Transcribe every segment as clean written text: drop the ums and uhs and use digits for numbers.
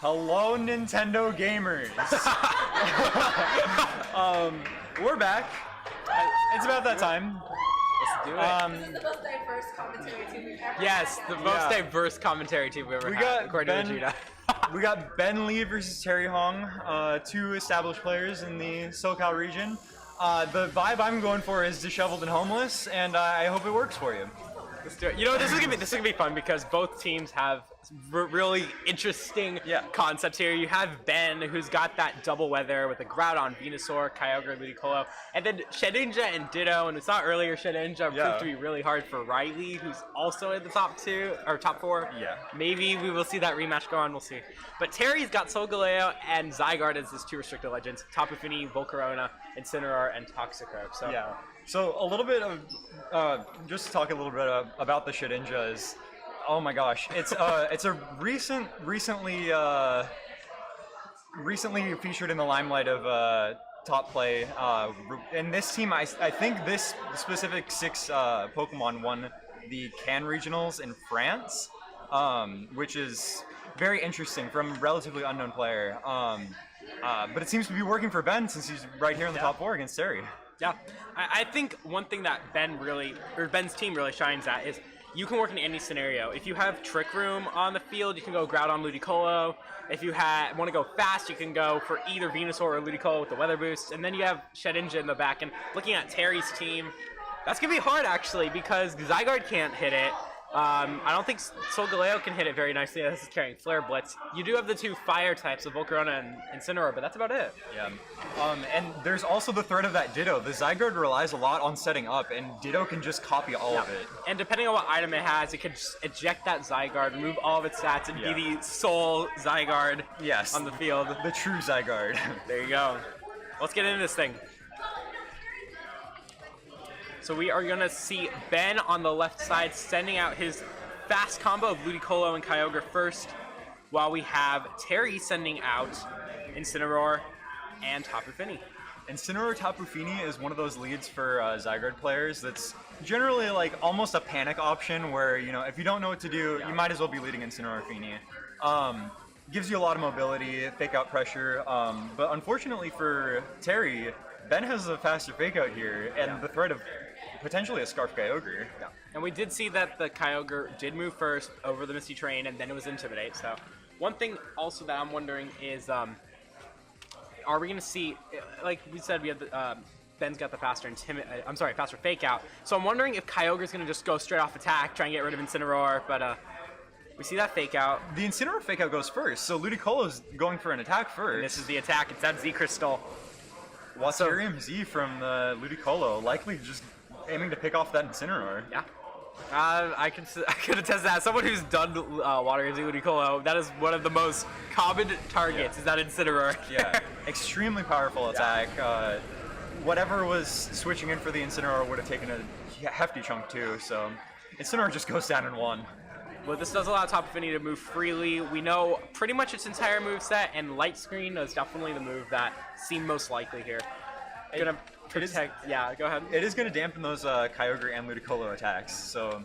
Hello, Nintendo gamers. We're back. It's about that time. Let's do it. This is the most diverse commentary team we've ever Yes, had. the most diverse commentary team we've ever had, according to Vegeta. We got Ben Lee versus Terry Hong, two established players in the SoCal region. The vibe I'm going for is disheveled and homeless, and I hope it works for you. Let's do it. You know, this is gonna be fun because both teams have really interesting concepts here. You have Ben, who's got that double weather with the Groudon, Venusaur, Kyogre, Ludicolo, and then Shedinja and Ditto. And we saw earlier Shedinja proved to be really hard for Riley, who's also in the top top four. Yeah. Maybe we will see that rematch go on. We'll see. But Terry's got Solgaleo and Zygarde as his two restricted legends: Tapu Fini, Volcarona, Incineroar, and Toxicroak. So yeah. So a little bit of just to talk a little bit about the Shedinja is, oh my gosh, it's a recently featured in the limelight of top play. And this team, I think this specific 6 Pokemon won the Cannes regionals in France, which is very interesting from a relatively unknown player. But it seems to be working for Ben since he's right here in the top 4 against Terry. Yeah, I think one thing that Ben's team really shines at is you can work in any scenario. If you have Trick Room on the field, you can go Groudon, Ludicolo. If you want to go fast, you can go for either Venusaur or Ludicolo with the weather boost. And then you have Shedinja in the back. And looking at Terry's team, that's going to be hard actually because Zygarde can't hit it. I don't think Solgaleo can hit it very nicely. This is carrying Flare Blitz. You do have the 2 fire types of Volcarona and Incineroar, but that's about it. Yeah. And there's also the threat of that Ditto. The Zygarde relies a lot on setting up, and Ditto can just copy all of it. And depending on what item it has, it can just eject that Zygarde, remove all of its stats, and be the sole Zygarde on the field. The true Zygarde. There you go. Let's get into this thing. So we are going to see Ben on the left side sending out his fast combo of Ludicolo and Kyogre first, while we have Terry sending out Incineroar and Tapu Fini. Incineroar Tapu Fini is one of those leads for Zygarde players that's generally like almost a panic option where, you know, if you don't know what to do, you might as well be leading Incineroar Fini. Gives you a lot of mobility, fake out pressure, but unfortunately for Terry, Ben has a faster fake out here and the threat of potentially a Scarf Kyogre. Yeah. And we did see that the Kyogre did move first over the Misty Terrain, and then it was Intimidate. So one thing also that I'm wondering is, are we going to see, like we said, we have Ben's got the faster faster fake out. So I'm wondering if Kyogre's going to just go straight off attack, try and get rid of Incineroar, but we see that fake out. The Incineroar fake out goes first, so Ludicolo's going for an attack first. And this is the attack. It's that Z Crystal. Waterium Z from the Ludicolo, likely just aiming to pick off that Incineroar. Yeah. I could attest that. Someone who's done Waterium Z Ludicolo, that is one of the most common targets, is that Incineroar. Yeah, extremely powerful attack. Whatever was switching in for the Incineroar would have taken a hefty chunk too, so Incineroar just goes down in 1. Well, this does allow Tapu Fini to move freely. We know pretty much its entire moveset, and Light Screen is definitely the move that seemed most likely here. Gonna protect. Yeah, go ahead. It is going to dampen those Kyogre and Ludicolo attacks. So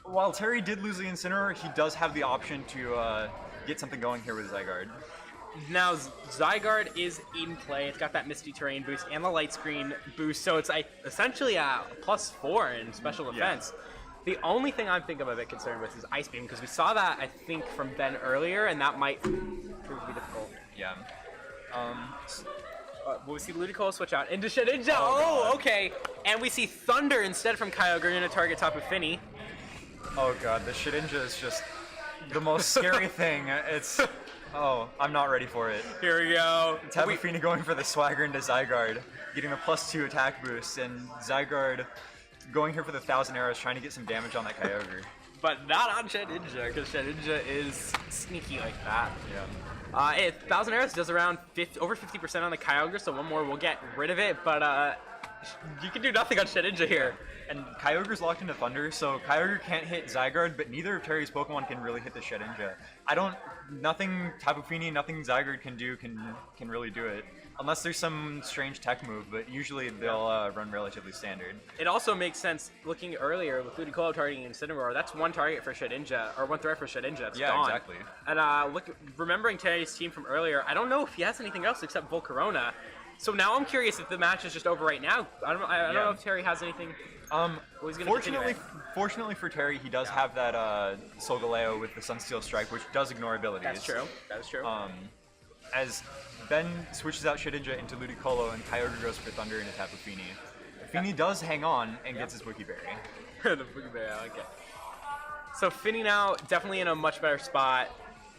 while Terry did lose the Incineroar, he does have the option to get something going here with Zygarde. Now Zygarde is in play. It's got that Misty Terrain boost and the Light Screen boost, so it's essentially a +4 in special defense. Yeah. The only thing I'm thinking of a bit concerned with is Ice Beam, because we saw that, I think, from Ben earlier, and that might prove to be difficult. Yeah. Will we see Ludicolo switch out into Shedinja? Oh, okay. And we see Thunder instead from Kyogre going to target Tapu Fini. Oh god, the Shedinja is just the most scary thing. It's... Oh, I'm not ready for it. Here we go. Tapu Fini going for the Swagger into Zygarde, getting a +2 attack boost, and Zygarde going here for the 1,000 arrows, trying to get some damage on that Kyogre. But not on Shedinja, because Shedinja is sneaky like that. Yeah. 1,000 arrows does around over 50% on the Kyogre, so one more will get rid of it, but you can do nothing on Shedinja here. And Kyogre's locked into Thunder, so Kyogre can't hit Zygarde, but neither of Terry's Pokemon can really hit the Shedinja. Nothing Tapu Fini, nothing Zygarde can do can really do it. Unless there's some strange tech move, but usually they'll run relatively standard. It also makes sense looking earlier with Ludicolo targeting Incineroar. That's one target for Shedinja, or one threat for Shedinja. It's Yeah, gone. exactly. And remembering Terry's team from earlier, I don't know if he has anything else except Volcarona. So now I'm curious if the match is just over right now. I don't know if Terry has anything. Fortunately for Terry, he does have that Solgaleo with the Sunsteel Strike, which does ignore abilities. That's true. That is true. As Ben switches out Shedinja into Ludicolo and Kyogre goes for Thunder into Tapu Fini. Fini does hang on and gets his Wookiee Berry. The Wookiee Berry, I like it. So Fini now definitely in a much better spot.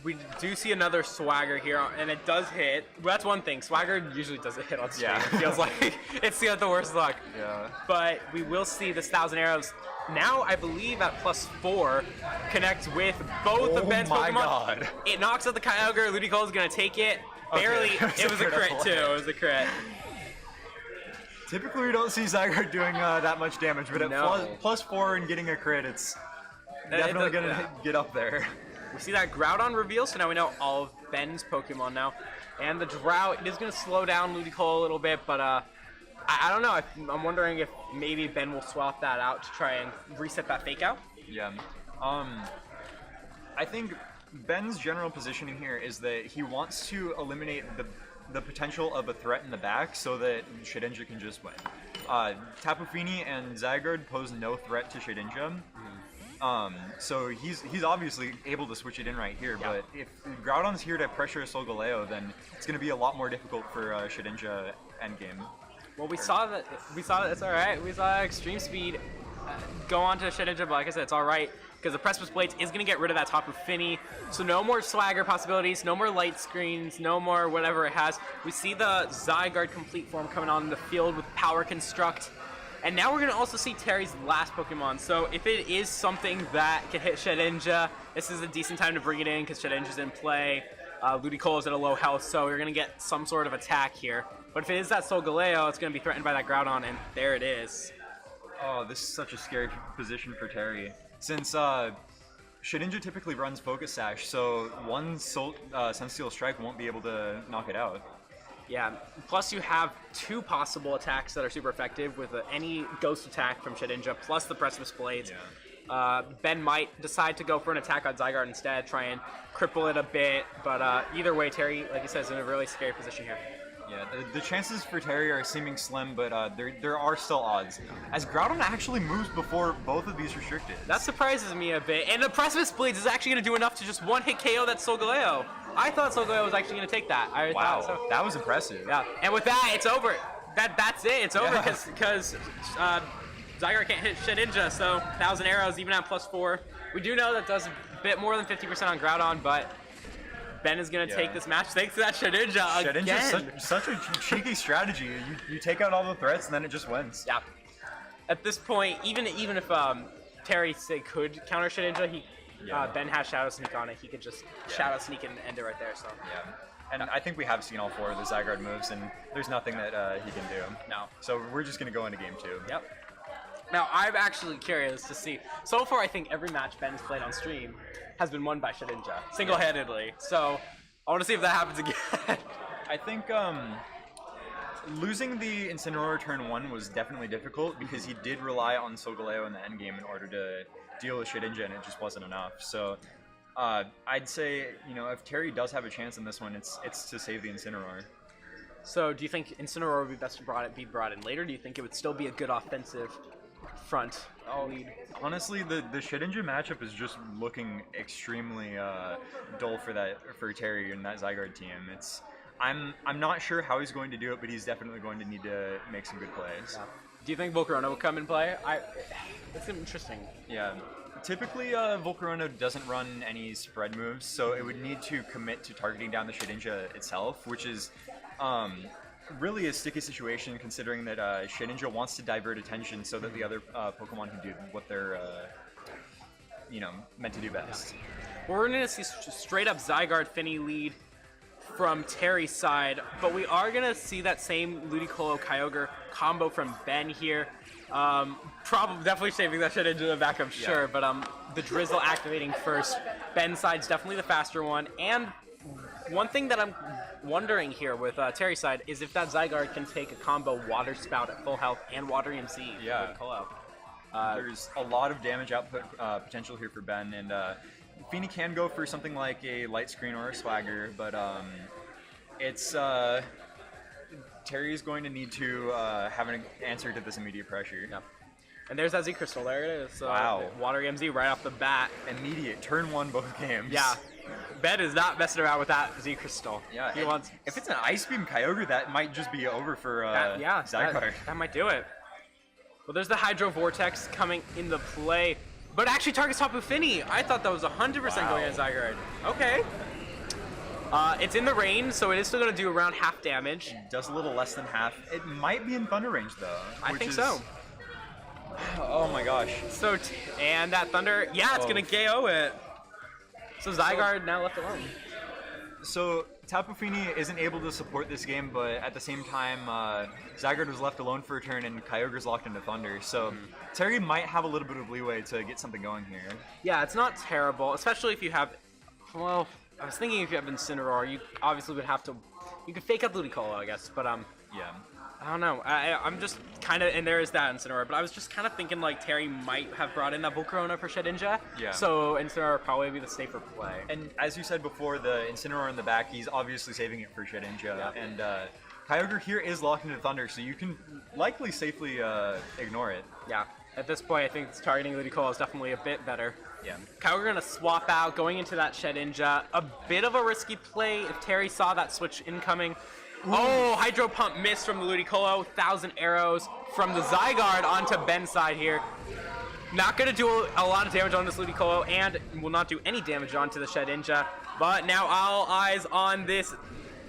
We do see another Swagger here, and it does hit. Well, that's one thing. Swagger usually doesn't hit on stream. Yeah. It feels like it's the worst luck. Yeah. But we will see this 1,000 Arrows now, I believe, at +4 connects with both of Ben's my Pokemon. God. It knocks out the Kyogre. Ludicolo is going to take it. Barely. Okay. It was a crit, too. It was a crit. Typically, we don't see Zygarde doing that much damage, but at +4 and getting a crit, it's definitely going to get up there. We see that Groudon reveal, so now we know all of Ben's Pokemon now. And the Drought, it is going to slow down Ludicolo a little bit, but I don't know. I'm wondering if maybe Ben will swap that out to try and reset that Fake Out. Yeah. I think Ben's general positioning here is that he wants to eliminate the potential of a threat in the back so that Shedinja can just win. Tapu Fini and Zygarde pose no threat to Shedinja. So he's obviously able to switch it in right here, but if Groudon's here to pressure Solgaleo, then it's going to be a lot more difficult for Shedinja endgame. Well, we saw that. It's all right. We saw Extreme Speed go on to Shedinja, but like I said, it's all right because the Precipice Blades is going to get rid of that Tapu Fini. So no more Swagger possibilities, no more Light Screens, no more whatever it has. We see the Zygarde complete form coming on in the field with Power Construct. And now we're going to also see Terry's last Pokemon. So if it is something that can hit Shedinja, this is a decent time to bring it in because Shedinja's in play. Ludicolo is at a low health, so you're going to get some sort of attack here. But if it is that Solgaleo, it's going to be threatened by that Groudon, and there it is. Oh, this is such a scary position for Terry. Since Shedinja typically runs Focus Sash, so one Sunsteel Strike won't be able to knock it out. Yeah, plus you have two possible attacks that are super effective with any Ghost attack from Shedinja, plus the Precipice Blades. Yeah. Ben might decide to go for an attack on Zygarde instead, try and cripple it a bit, but either way, Terry, like I said, is in a really scary position here. Yeah, the chances for Terry are seeming slim, but there are still odds. As Groudon actually moves before both of these restricted. That surprises me a bit, and the Precipice Blades is actually going to do enough to just one-hit KO that Solgaleo. I thought Solgaleo was actually going to take that. Wow, so. That was impressive. Yeah, and with that, it's over. That's it. It's over because Zygarde can't hit Shedinja, so 1,000 Arrows even at +4. We do know that does a bit more than 50% on Groudon, but Ben is going to take this match thanks to that Shedinja again. Shedinja's such a cheeky strategy. You take out all the threats and then it just wins. Yeah. At this point, even if Terry could counter Shedinja, Ben has Shadow Sneak on it. He could just Shadow Sneak and end it right there. So yeah. And I think we have seen all 4 of the Zygarde moves, and there's nothing that he can do. No. So we're just going to go into game 2. Yep. Now, I'm actually curious to see. So far, I think every match Ben's played on stream has been won by Shedinja, single-handedly. So I want to see if that happens again. I think losing the Incineroar turn 1 was definitely difficult because he did rely on Solgaleo in the endgame in order to deal with Shedinja, and it just wasn't enough. So I'd say, if Terry does have a chance in this one, it's to save the Incineroar. So do you think Incineroar would be best to be brought in later? Do you think it would still be a good offensive front lead? Honestly, the Shedinja matchup is just looking extremely dull for Terry and that Zygarde team. I'm not sure how he's going to do it, but he's definitely going to need to make some good plays. Yeah. Do you think Volcarona will come and play? It's interesting. Yeah. Typically, Volcarona doesn't run any spread moves, so it would need to commit to targeting down the Shedinja itself, which is really a sticky situation considering that Shedinja wants to divert attention so that the other Pokemon can do what they're meant to do best. Well, we're going to see straight up Zygarde Fini lead from Terry's side, but we are going to see that same Ludicolo Kyogre combo from Ben here. Definitely saving that shit into the back, I'm sure, but the Drizzle activating first. Ben's side's definitely the faster one, and one thing that I'm wondering here with Terry's side is if that Zygarde can take a combo Water Spout at full health and Water EMC. Yeah. With Colo. There's a lot of damage output potential here for Ben, and Feeny can go for something like a Light Screen or a Swagger, but it's Terry's going to need to have an answer to this immediate pressure. Yep. And there's that Z Crystal. There it is. Wow. Water EMZ right off the bat. Immediate. Turn 1 both games. Yeah. Ben is not messing around with that Z Crystal. Yeah. He wants. If it's an Ice Beam Kyogre, that might just be over for Zygarde. That might do it. Well, there's the Hydro Vortex coming into play. But actually targets Tapu Fini. I thought that was 100% going at Zygarde. Okay. It's in the rain, so it is still going to do around half damage. Does a little less than half. It might be in Thunder range, though. I think so. Oh my gosh. So, and that Thunder, yeah, it's going to KO it. So Zygarde now left alone. So Tapu Fini isn't able to support this game, but at the same time, Zygarde was left alone for a turn, and Kyogre's locked into Thunder. So Terry might have a little bit of leeway to get something going here. Yeah, it's not terrible, especially if you have, well, I was thinking if you have Incineroar, you obviously would have to, you could fake out Ludicolo, I guess, but yeah. I don't know. I'm just kind of, and there is that Incineroar, but I was just kind of thinking like Terry might have brought in that Volcarona for Shedinja. Yeah. So Incineroar would probably be the safer play. And as you said before, the Incineroar in the back, he's obviously saving it for Shedinja. Yeah. And Kyogre here is locked into Thunder, so you can likely safely ignore it. Yeah. At this point, I think targeting Ludicolo is definitely a bit better. Yeah. Kyogre gonna swap out, going into that Shedinja. A bit of a risky play if Terry saw that switch incoming. Ooh. Oh, Hydro Pump missed from the Ludicolo. 1,000 arrows from the Zygarde onto Ben's side here. Not going to do a lot of damage on this Ludicolo and will not do any damage onto the Shedinja. But now all eyes on this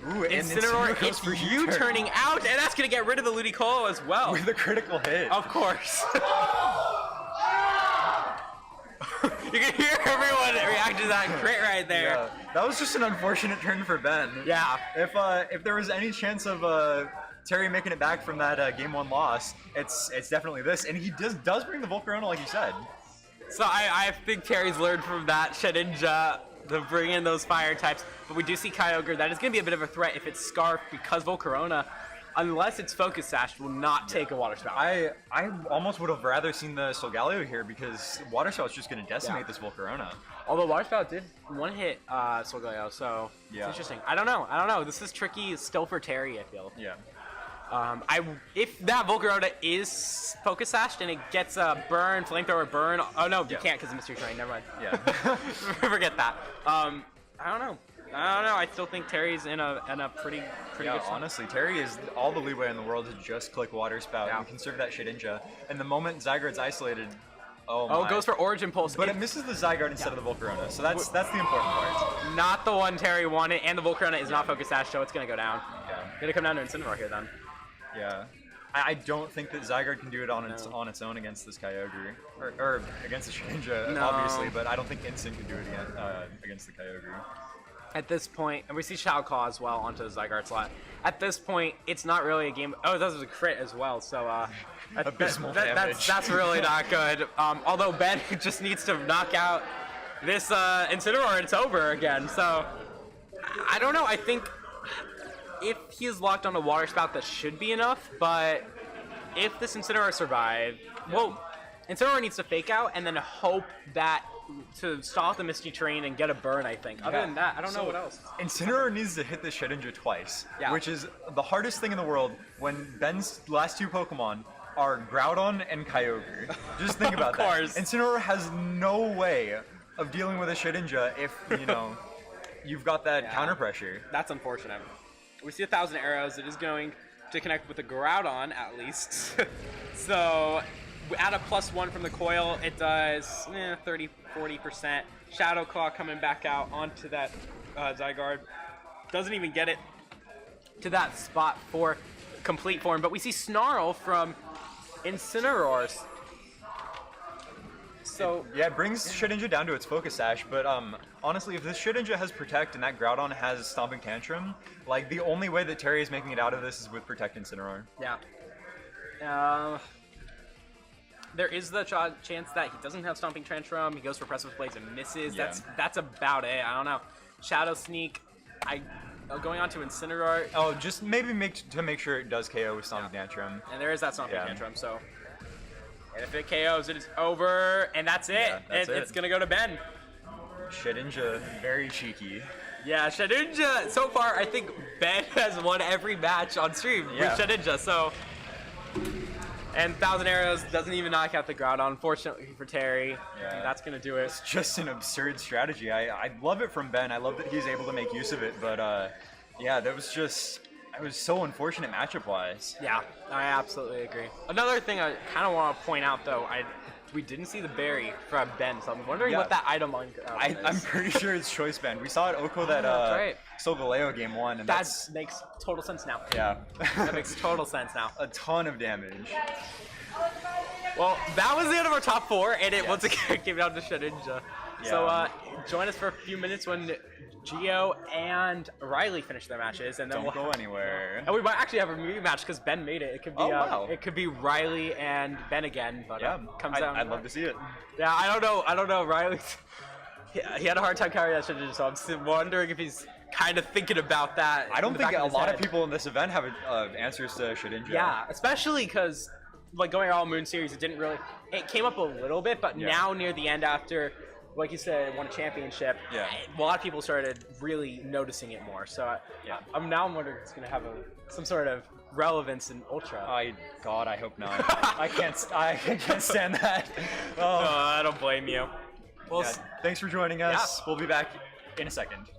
Incineroar. It's you turning out, and that's going to get rid of the Ludicolo as well. With a critical hit. Of course. You can hear everyone react to that crit right there. Yeah. That was just an unfortunate turn for Ben. Yeah. If there was any chance of Terry making it back from that Game 1 loss, it's definitely this. And he does bring the Volcarona, like you said. So I think Terry's learned from that Shedinja to bring in those fire types. But we do see Kyogre. That is going to be a bit of a threat if it's Scarf, because Volcarona, unless it's Focus Sash, will not take a Water Spout. I almost would have rather seen the Solgaleo here, because Water Spout's just going to decimate this Volcarona. Although Water Spout did one-hit Solgaleo, so it's interesting. I don't know. This is tricky still for Terry, I feel. Yeah. If that Volcarona is Focus Sashed and it gets a burn, Flamethrower burn. Oh no, you can't because of Mystery Terrain. Never mind. Yeah. Forget that. I don't know. I still think Terry's in a pretty good spot. Honestly, Terry is all the leeway in the world to just click Water Spout and conserve that Shedinja. And the moment Zygarde's isolated, it goes for Origin Pulse. But it misses the Zygarde instead of the Volcarona, so that's the important part. Not the one Terry wanted, and the Volcarona is not Focus Sash, so it's gonna go down. Yeah. Gonna come down to Incineroar here then. Yeah. I don't think that Zygarde can do it on its own against this Kyogre. Or against the Shedinja, obviously, but I don't think Instinct can do it against the Kyogre. At this point, and we see Shadow Claw as well onto the Zygarde slot. At this point, it's not really a game. Oh, that was a crit as well, so abysmal damage. That's really not good. Although Ben just needs to knock out this Incineroar, and it's over again. So I don't know. I think if he is locked on a Water Spout, that should be enough. But if this Incineroar survives, well, Incineroar needs to fake out and then hope that to stop the Misty Terrain and get a burn, I think. Other than that, I don't know what else. Incineroar needs to hit the Shedinja twice, which is the hardest thing in the world when Ben's last two Pokemon are Groudon and Kyogre. Just think about that. Incineroar has no way of dealing with a Shedinja if, you've got that counter pressure. That's unfortunate. We see 1,000 arrows. It is going to connect with the Groudon, at least. So add a +1 from the coil, it does 30-40%. Shadow Claw coming back out onto that Zygarde. Doesn't even get it to that spot for complete form. But we see Snarl from Incineroar. So it brings Shedinja down to its Focus Sash, but honestly, if this Shedinja has Protect and that Groudon has Stomping Tantrum, like the only way that Terry is making it out of this is with Protect Incineroar. Yeah. There is the chance that he doesn't have Stomping Tantrum. He goes for Precipice Blades and misses. Yeah. That's about it. I don't know. Shadow Sneak. going on to Incineroar. Oh, just maybe make sure it does KO with Sonic Tantrum. And there is that Sonic Yeah. Tantrum, so. And if it KOs, it is over, and that's it. Yeah, that's It's it. going to go to Ben. Shedinja, very cheeky. Yeah, Shedinja, so far, I think Ben has won every match on stream Yeah. with Shedinja, so. And 1,000 Arrows doesn't even knock out the Groudon, unfortunately for Terry. Yeah. That's going to do it. It's just an absurd strategy. I love it from Ben. I love that he's able to make use of it, but yeah, that was just, it was so unfortunate matchup-wise. Yeah, I absolutely agree. Another thing I kind of want to point out, though, we didn't see the berry from Ben, so I'm wondering Yeah. what that item on I'm pretty sure it's Choice Band. We saw it Oko that right. Solgaleo game 1, and That makes total sense now. yeah, That makes total sense now. a ton of damage. Well, that was the end of our top 4, and it Yes. once again came down to Shedinja. So Yeah. join us for a few minutes when Gio and Riley finish their matches, and then Don't go anywhere. And we might actually have a rematch because Ben made it. It could be Oh, wow. it could be Riley and Ben again, but Yeah, comes down. I'd love to see it. Yeah, I don't know. Riley, he had a hard time carrying that Shedinja, so I'm still wondering if he's kind of thinking about that. I don't in the think back a his lot head. of people in this event have answers to Shedinja. Yeah, especially because like going All Moon series, it came up a little bit, but Yeah. now near the end after, like you said, won a championship. Yeah. A lot of people started really noticing it more. So Yeah. I'm wondering if it's gonna have some sort of relevance in Ultra. God, I hope not. I can't stand that. Oh, I don't blame you. Well, Yeah, thanks for joining us. We'll be back in a second.